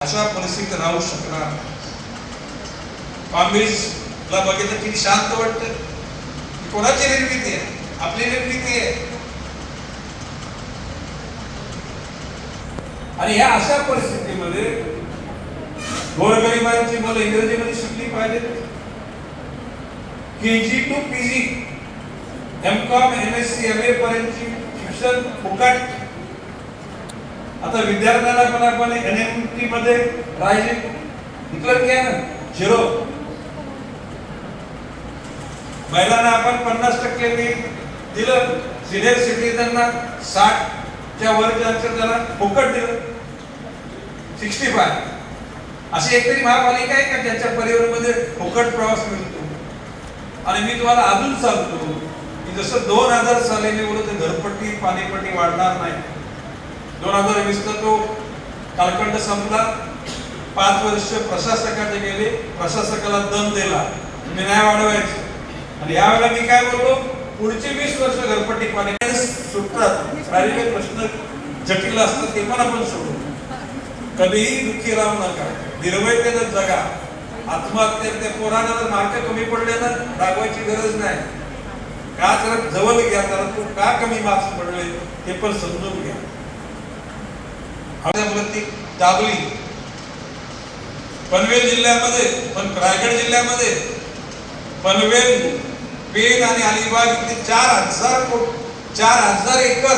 अशा परिस्थितीत राहू शकणार. ला बघितलं किती शांत वाटतं. कोणाची निर्मिती आहे? आपली निर्मिती आहे. आणि या अशा परिस्थितीमध्ये गोरगरिबांची मुलं इंग्रजीमध्ये शिकली पाहिजेत. KG to PG, MCom, MSc, MA पर्यंतची शिक्षण फुकट. आता विद्यार्थ्यांना पण आपण एनएमटी मध्ये राहायचे डिक्लेअर केलं ना, 0. महिलांना आपण 50% दिलं. सिनियर सिटीजनना 60च्या वरच्या त्यांना फुकट दिलं. 65. अशी एकतरी महापालिका आहे का ज्याच्या परिवारामध्ये फुकट प्रवास मिळतो? आणि मी तुम्हाला अजून सांगतो की जसं 2000 साली मी बोलतो घरपट्टी पाणीपट्टी वाढणार नाही. 2020 तो कालखंड संपला. 5 वर्ष प्रशासकाचे गेले. प्रशासकाला दम दिला, मी नाही वाढवायचं. आणि यावेळेला मी काय बोललो, पुढचे 20 वर्ष घरपट्टी पाणी सुटतात. राहिलेले प्रश्न जटिल असतात ते पण आपण सोडू. कधीही दुःखी राहू नका, निर्भयतेनं जगा. आत्महत्या त्या पोरांना जर मार्क कमी पडले ना, रागवायची गरज नाही. का जरा जवळ घ्या, जरा तू का कमी मार्क्स पडले ते पण समजून घ्या. ती दाबली पनवेल जिल्ह्यामध्ये, पण रायगड जिल्ह्यामध्ये पनवेल, पेन आणि अलिबाग इथे 4,000 एकर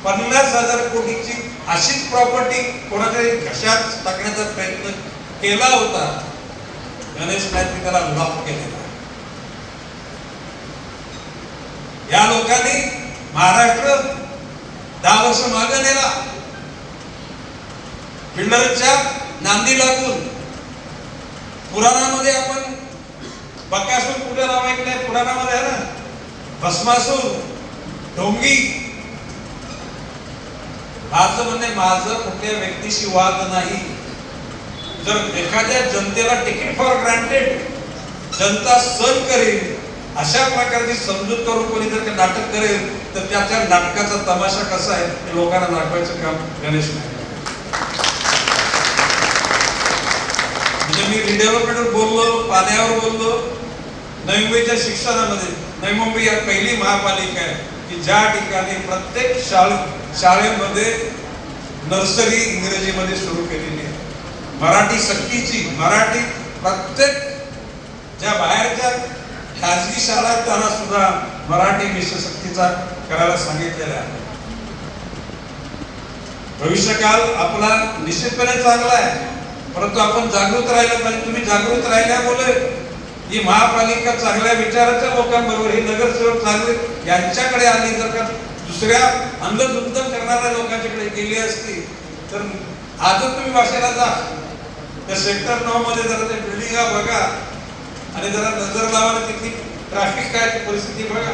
50,000 कोटीची अशीच प्रॉपर्टी कोणातरी घशात टाकण्याचा प्रयत्न केला होता. गणेश नाईकने त्याला लॉक केलेला. या लोकांनी महाराष्ट्र 10 वर्ष मागे नेला. बिल्डरच्या नांदी लागून. पुराणामध्ये आपण बकासूर कुठे नाव ऐकलंय? पुराणामध्ये आहे ना, भस्मासूर, ढोंगी. माझं कुठल्या व्यक्तीशी वाद नाही. जर एखाद्या जनतेला टिकीट फॉर ग्रांटेड जनता सहन करेल अशा प्रकारची समजूत करून कोणी जर नाटक करेल तर त्याच्या नाटकाचा तमाशा कसा आहे हे लोकांना दाखवायचं काम गणेश नाही. म्हणजे मी रिडेव्हलपमेंटवर बोललो, पाण्यावर बोललो. नवी मुंबईच्या शिक्षणामध्ये, नवी मुंबई या पहिली महापालिका आहे की ज्या ठिकाणी प्रत्येक शाळेमध्ये नर्सरी इंग्रजीमध्ये सुरू केलेली आहे. मराठी सक्तीची. मराठी प्रत्येक ज्या बाहेरच्या खाजगी शाळा त्यांना सुद्धा मराठी विषय सक्तीचा करायला सांगितलेला आहे. भविष्यकाल आपला निश्चितपणे चांगला आहे, परंतु आपण जागृत राहिलं पाहिजे. तुम्ही जागृत राहिल्यामुळे ही महापालिका चांगल्या विचाराच्या लोकांबरोबर, ही नगरसेवक चांगले यांच्याकडे आली. जर का दुसऱ्या अंधधुंद करणाऱ्या लोकांच्याकडे गेली असती तर आजच तुम्ही वाशाला जा, त्या सेक्टर 9 मध्ये जरा त्या बिल्डिंगा बघा आणि जरा नजर लावा, तिथली ट्रॅफिक काय परिस्थिती बघा.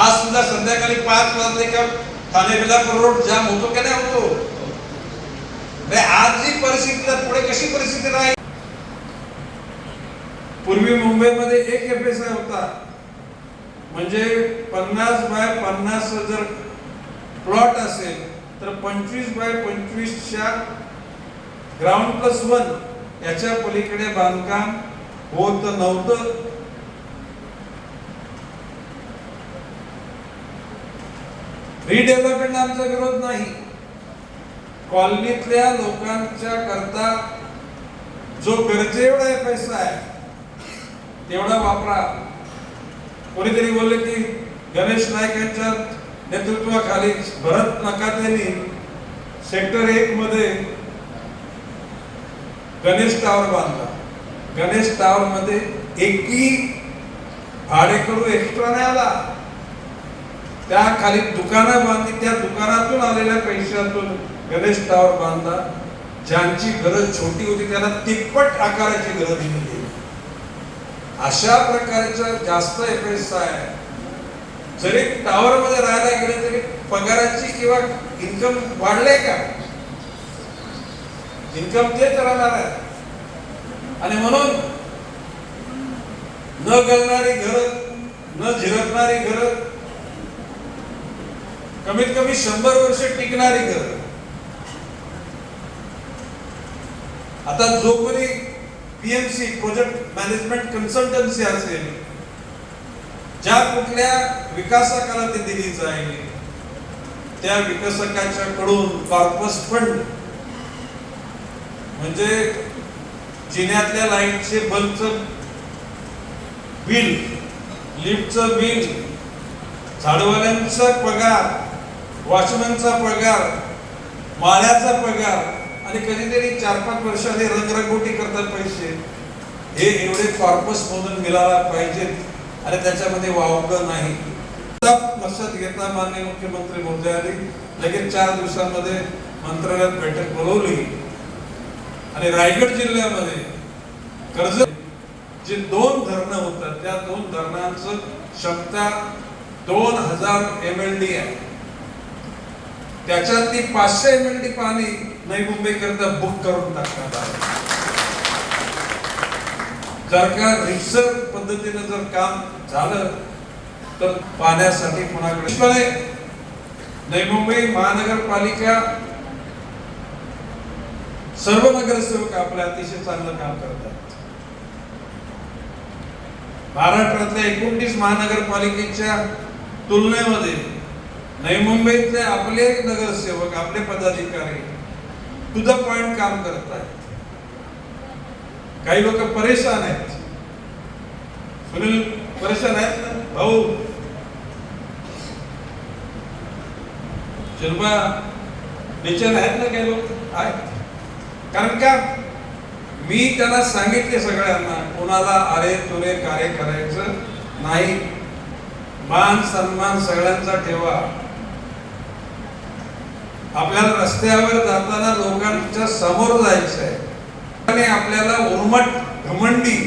आज सुद्धा संध्याकाळी 5 वाजले का ठाणे बेलापूर रोड जाम होतो की नाही होतो? आज जी परिस्थिती पुढे कशी परिस्थिती राहील? पूर्वी मुंबईमध्ये एक FSI होता, म्हणजे 50 बाय 50 जर प्लॉट असेल तर 25 बाय 25च्या ग्राउंड+1 याच्या पलीकडे बांधकाम होत नव्हतं. रिडेव्हलपमेंट आमचा विरोध नाही. कॉलनीतल्या लोकांच्या करता जो गरजेएवढा पैसा आहे तेवढा वापरा. कोणीतरी बोलले की गणेश नाईक यांच्या नेतृत्वाखाली भरत नकातेनी सेक्टर 1 मध्ये गणेश टावर बांधला. गणेश टावर मध्ये एकही भाडेकरू एक्स्ट्रा नाही आला. त्या खाली दुकानं बांधली, त्या दुकानातून आलेल्या पैशातून गणेश टावर बांधला. ज्यांची गरज छोटी होती त्यांना तिप्पट आकाराची गरज दिली. अशा प्रकारच्या जास्त FSI जरी टावर मध्ये राहायला गेले तरी पगाराची किंवा इन्कम वाढले का? इन्कम तेच राहणार आहे. आणि म्हणून न गळणारी घर, न झिरकणारी घर, कमीत कमी 100 वर्ष टिकणारी घर, आता जो कोणी PMC प्रोजेक्ट मॅनेजमेंट कन्सल्टन्सी असेल, ज्या कुठल्या विकासकाला ते दिली जाईल, त्या विकासकाच्या कडून कॉर्पस फंड म्हणजे जिन्यातल्या लाईटचे बल्बचं बिल, लिफ्टचं बिल, झाडवाल्यांचा पगार, वॉचमनचा पगार, माळ्याचा पगार आणि कधीतरी 4-5 वर्षांनी रंगरंगोटी करतात पैसे, हे एवढे कॉर्पस मधून मिळाला पाहिजेत आणि त्याच्यामध्ये वावगं नाही. लक्षात घेता माननीय मुख्यमंत्री महोदयांनी लगेच 4 दिवसांमध्ये मंत्रालयात बैठक बोलवली आणि रायगड जिल्ह्यामध्ये कर्जत जे 2 धरणं होतात, त्या 2 धरणांचं क्षमता 2000 MLD आहे. त्याच्यातली 500 MLD पाणी नवी मुंबई करता बुक करून टाकण्यात आलं. जर का रिसर्च पद्धतीने जर काम झालं तर पाण्यासाठी कोणाकडे नवी मुंबई महानगरपालिका सर्व नगरसेवक आपल्या अतिशय चांगलं काम करतात. महाराष्ट्रातल्या 29 महानगरपालिकेच्या तुलनेमध्ये नवी मुंबईतले आपले नगरसेवक, आपले पदाधिकारी टू द पॉइंट काम करतात. काही लोक परेशान आहेत. सुनील परेशान आहेत ना भाऊ, शिल्पा बेचैन आहेत ना काही लोक आहेत. कारण का मी त्यांना सांगितले सगळ्यांना, कोणाला अरे तुरे कार्य करायचं नाही. मान सन्मान सगळ्यांचा ठेवा. आपल्याला रस्त्यावर जाताना लोकांच्या समोर जायचं आहे आणि आपल्याला उर्मट, घमंडी,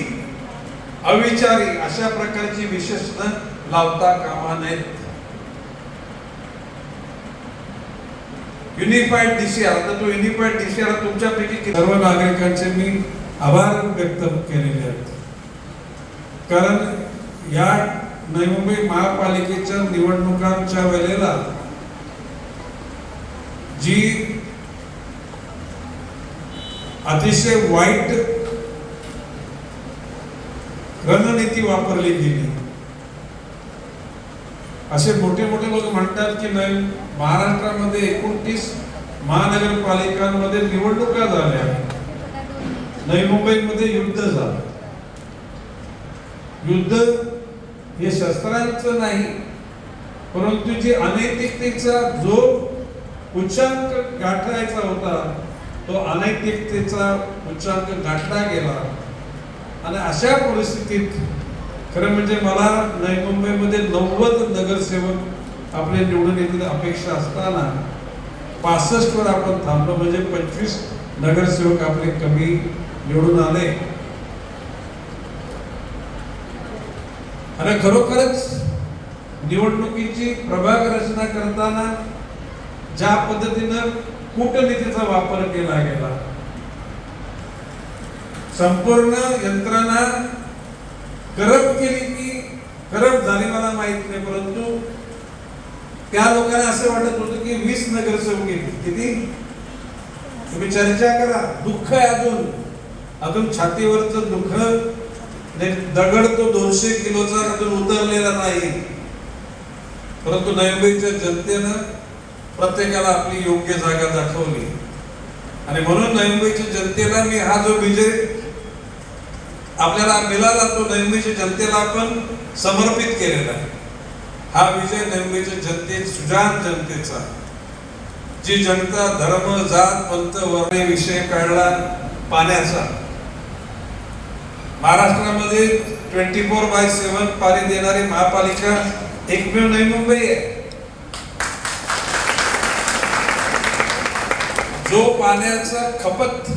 अविचारी अशा प्रकारची विशेषण लावता कामा नयेत. युनिफाईड DCR, आता तो युनिफाईड DCR तुमच्यापैकी सर्व नागरिकांचे मी आभार व्यक्त केलेले आहेत. कारण या नवी मुंबई महापालिकेच्या निवडणुकांच्या वेळेला जी अतिशय वाईट रणनीती वापरली गेली, असे मोठे मोठे लोक म्हणतात की महाराष्ट्रामध्ये 29 महानगरपालिकांमध्ये निवडणुका झाल्या, नवी मुंबईमध्ये युद्ध झालं. युद्ध हे शस्त्रांचं नाही, परंतु जी अनैतिकतेचा जो उच्चांक गाठायचा होता, तो अनैतिकतेचा उच्चांक गाठला गेला. आणि अशा परिस्थितीत खरं म्हणजे मला नवी मुंबईमध्ये 90 नगरसेवक आपले निवडून येतील अपेक्षा असताना 65 वर आपण थांबलो. म्हणजे 25 नगरसेवक आपले कमी निवडून आले. आणि खरोखरच निवडणुकीची प्रभाग रचना करताना ज्या पद्धतीनं कूटनीतीचा वापर केला गेला, संपूर्ण यंत्रणा करप्ट केली की करप्ट झाली मला माहित नाही, परंतु त्या लोकांना असं वाटत होतं की 20 नगरसेवक येतील. किती तुम्ही चर्चा करा. दुःख आहे अजून छातीवरचं दुःख, दगड तो 200 किलोचा अजून उतरलेला नाही. परंतु नवी मुंबईच्या जनतेनं प्रत्येकाला आपली योग्य जागा दाखवली आणि म्हणून नवी मुंबईच्या जनतेला मी हा जो विजय आपल्याला मिळाला तो नवी मुंबईच्या जनतेला आपण समर्पित केलेला आहे. हा विजय नवी मुंबईच्या जनतेचा, सुजाण जनतेचा, जी जनता धर्म, जात, पंथ, वर्ण विषय काढला पाण्याचा. महाराष्ट्रामध्ये 24/7 पाणी देणारी महापालिका एकमेव नवी मुंबई आहे. जो पाण्याचा खपत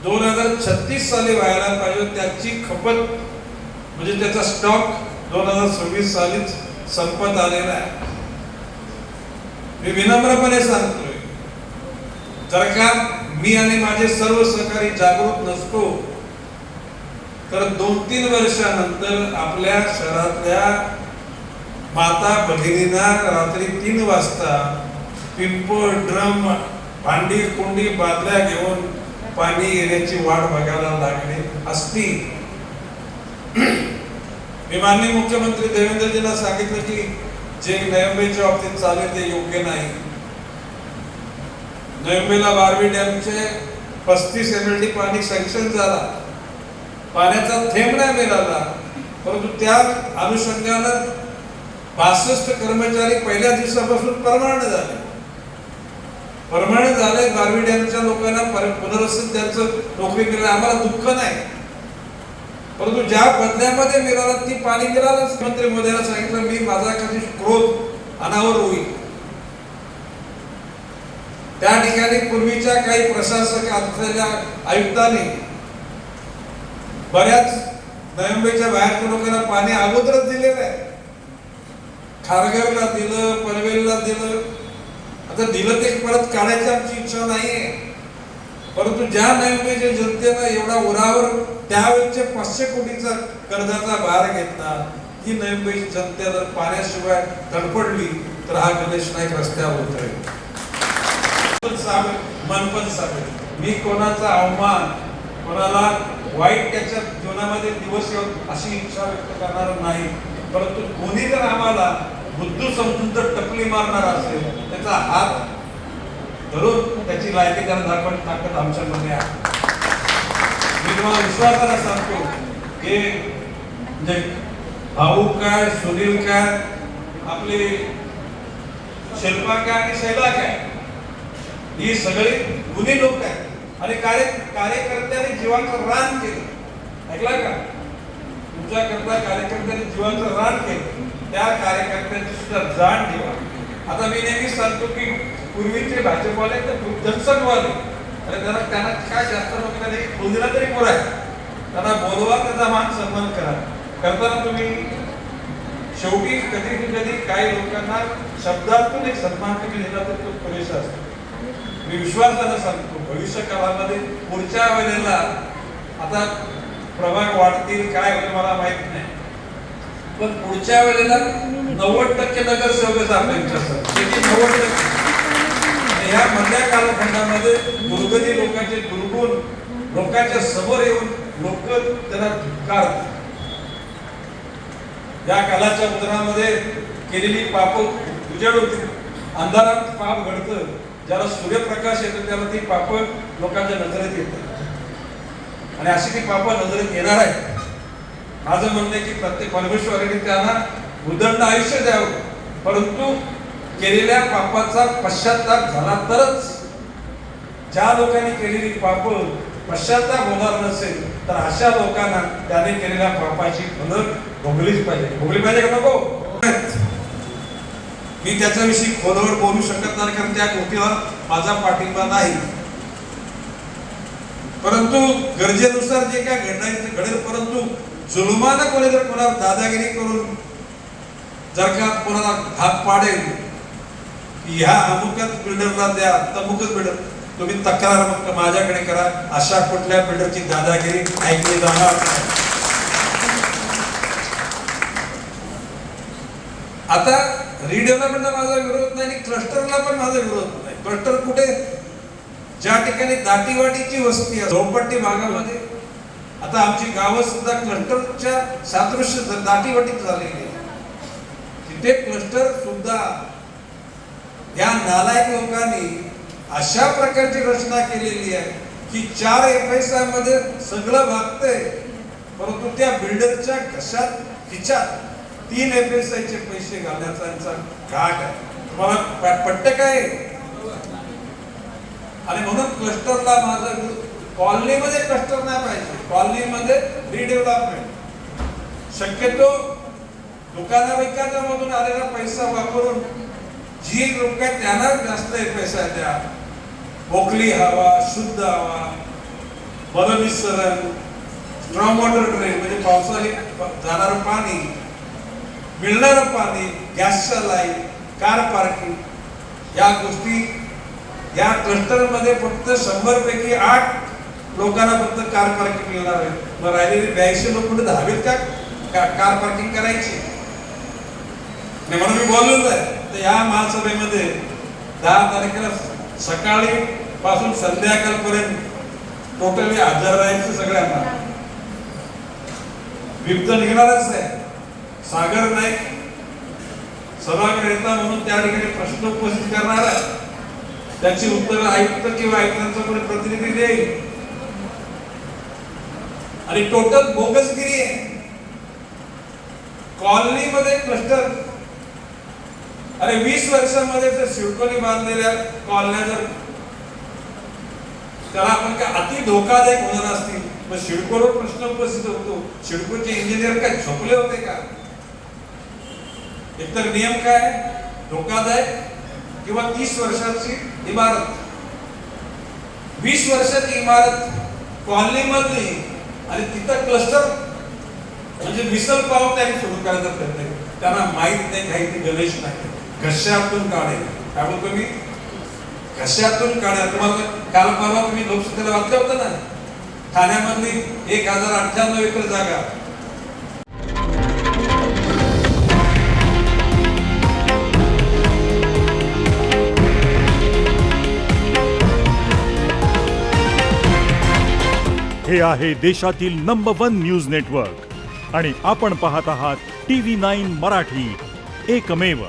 2036 साली व्हायला पाहिजे, त्याची खपत म्हणजे त्याचा स्टॉक 2026 सालीच संपत आलेला आहे. मी विनम्रपणे सांगतोय, जर का मी आणि माझे सर्व सहकारी जागरूक नसतो तर 2-3 वर्षानंतर आपल्या शहरातल्या माता भगिनींना रात्री 3 वाजता पिंप, ड्रम, भांडी कुंडी, बादल्या घेऊन पाणी येण्याची वाट बघायला लागली असती. मी माननीय मुख्यमंत्री देवेंद्रजींना सांगितलं की जे नयंबेच्या बाबतीत चालेल ते योग्य नाही. नयंबेला बारवी डॅमचे 35 MLD पाणी सँक्शन झाला, पाण्याचा थेंब नाही मिळाला, परंतु त्या अनुषंगानं 62 कर्मचारी पहिल्या दिवसापासून परमनंट झाले. बारवी डॅमच्या लोकांना पुनर्वसन त्यांचं नोकरी मिळालं, आम्हाला दुःख नाही, परंतु ज्या बदल्यामध्ये मिळाला ती पाणी मिळालं. मंत्री मोदींना सांगितलं मी माझा कधी क्रोध अनावर होईल. त्या ठिकाणी पूर्वीच्या काही प्रशासक असलेल्या आयुक्तांनी बऱ्याच नयंबेच्या बाहेरच्या लोकांना पाणी अगोदरच दिलेलं आहे. खारघरला दिलं, पनवेलला दिलं, आता दिलं ते परत काढायची आमची इच्छा नाहीये. परंतु ज्या नयंबेच्या जनतेनं एवढा उरावर त्यावेळेचे 500 कोटीचा कर्जाचा भार घेतला, ही नयंबेची जनता जर पाण्याशिवाय धडपडली तर हा गणेश नाईक रस्त्यावर उतरेल. मनपद साहेब, मी कोणाचा अवमान, कोणाला वाईट त्याच्या जीवनामध्ये दिवस येऊन अशी इच्छा व्यक्त करणार नाही. परंतु कोणी जर आम्हाला बुद्धू समजून जर टपली मारणार असेल, त्याचा हात धरून त्याची लायकी त्याला दाखवण्याची ताकद आमच्यामध्ये आहे. मी तुम्हाला विश्वासाला सांगतो की भाऊ काय, सुनील काय, आपले शिल्पा काय आणि शैला काय, ही सगळी गुणी लोक आहेत आणि कार्यकर्त्यांनी जीवाचं रान केलं. ऐकला का? तुमच्याकरता कार्यकर्त्यांनी जीवाचं रान केलं, त्या कार्यकर्त्यांची सुद्धा जाण ठेवा. आता मी नेहमी सांगतो की पूर्वीचे भाजपवाले तर जनसंघवाले, अरे त्यांना काय जास्त लोक नाही, बोलला तरी पोर आहे, त्यांना बोलवा, त्याचा मान सन्मान करा. करताना तुम्ही शेवटी कधी काही लोकांना शब्दातून एक सन्मान कमी दिला तर तो पुरेसा असतो. मी विश्वासानं सांगतो भविष्य काळामध्ये पुढच्या वेळेला आता प्रभाग वाढतील काय होईल मला माहित नाही, पण पुढच्या वेळेला 90% नगरसेवक आपल्या 90%. या मधल्या कालखंडामध्ये दुर्गती लोकांचे दुर्गुण लोकांच्या समोर येऊन लोक त्यांना धिक्कारतात. या कालाच्या उतरामध्ये केलेली पाप उजेड होती, अंधारात पाप घडतं, ज्याला सूर्यप्रकाश येतो त्याला ती पाप लोकांच्या नजरेत येतात आणि अशी ती पाप नजरेत येणार आहे. माझं म्हणणं आहे की प्रत्येक परमेश्वराने त्यांना उदंड आयुष्य द्यावं, परंतु केलेल्या पापाचा पश्चाताप झाला तरच. ज्या लोकांनी केलेली पाप पश्चाताप होणार नसेल तर अशा लोकांना त्याने केलेल्या पापाची फलं भोगलीच पाहिजे का नको? मी त्याच्याविषयी खोलवर बोलू शकत नाही कारण त्या गोष्टीवर माझा पाठिंबा नाही, परंतु गरजेनुसार जे काय घडेल, परंतु जुलमानं कोणी जर कोणाला दादागिरी करून जर का कोणाला घात पाडेल की ह्या अमुकच बिल्डरला द्या, तमुकच बिल्डर, तुम्ही तक्रार फक्त माझ्याकडे करा. अशा कुठल्या बिल्डरची दादागिरी ऐकली जाणार नाही. आता रिडेव्हलपमेंटला माझा विरोध नाही आणि क्लस्टरला पण माझा विरोध नाही. क्लस्टर कुठे? ज्या ठिकाणी दाटीवाटीची वस्ती आहे, झोपडपट्टी भागामध्ये, आता आमची गावं सुद्धा क्लस्टरच्या सादृश्य दाटीवाटीत झालेली आहे. तिथे क्लस्टर सुद्धा या नालायक लोकांनी अशा प्रकारची रचना केलेली आहे की 4 FSI मध्ये सगळं भागतंय, परंतु त्या बिल्डरच्या घशात खिच्यात 3 FSI चे पैसे घालण्याचा यांचा घाट आहे. तुम्हाला पट्ट काय? आणि म्हणून क्लस्टरला माझा कॉलनीमध्ये क्लस्टर नाही पाहिजे, कॉलनीमध्ये रिडेव्हलपमेंट. शक्यतो दुकाना मधून आलेला पैसा वापरून जी लोक आहेत त्यांना जास्त पैसा द्या. मोकळी हवा, शुद्ध हवा, मलनिस्सरण, स्ट्रॉंग वॉटर ड्रेन म्हणजे पावसाळी जाणारं पाणी, मिळणारं पाणी, गॅसच्या लाईन, कार पार्किंग, या गोष्टी या क्लस्टर मध्ये फक्त 100 पैकी 8 लोकांना फक्त कार पार्किंग मिळणार आहे. मग राहिलेली 82 लोक कुठे धावेत का कार पार्किंग करायची? म्हणून मी बोललो आहे तर या महासभेमध्ये 10 तारखेला सकाळी पासून संध्याकाळपर्यंत टोटली हजर राहायचं सगळ्यांना. बिबट निघणारच आहे. सागर नाईक सभागृह नेता म्हणून त्या ठिकाणी प्रश्न उपस्थित करणार आहे. त्याची उत्तर आयुक्त किंवा आयुक्तांचा कोणी प्रतिनिधी देईल. आणि टोटल बोगसगिरी आहे. कॉलनीमध्ये क्लस्टर, अरे 20 वर्षांमध्ये जर सिडकोने बांधलेल्या कॉलन्या जर त्याला आपण काय अति धोकादायक होणार असतील, मग सिडकोवर प्रश्न उपस्थित होतो, सिडकोचे इंजिनियर काय झोपले होते का? एकतर नियम काय, धोकादायक किंवा 30 वर्षाची इमारत, 20 वर्षाची इमारत कॉलनी मधली आणि तिथं क्लस्टर म्हणजे मिसल पाव त्यांनी सुरू करायचा प्रयत्न केला. त्यांना माहित नाही काही ते गणेश नाही, घशातून काढेल. काय बोलतो मी, घशातून काढेल. तुम्हाला काल परवा तुम्ही लोकसभेला वाचलं होतं ना, ठाण्यामधली 1098 एकर जागा. हे आहे देशातील नंबर 1 न्यूज नेटवर्क आणि आपण पाहत आहात TV9 मराठी, एकमेव.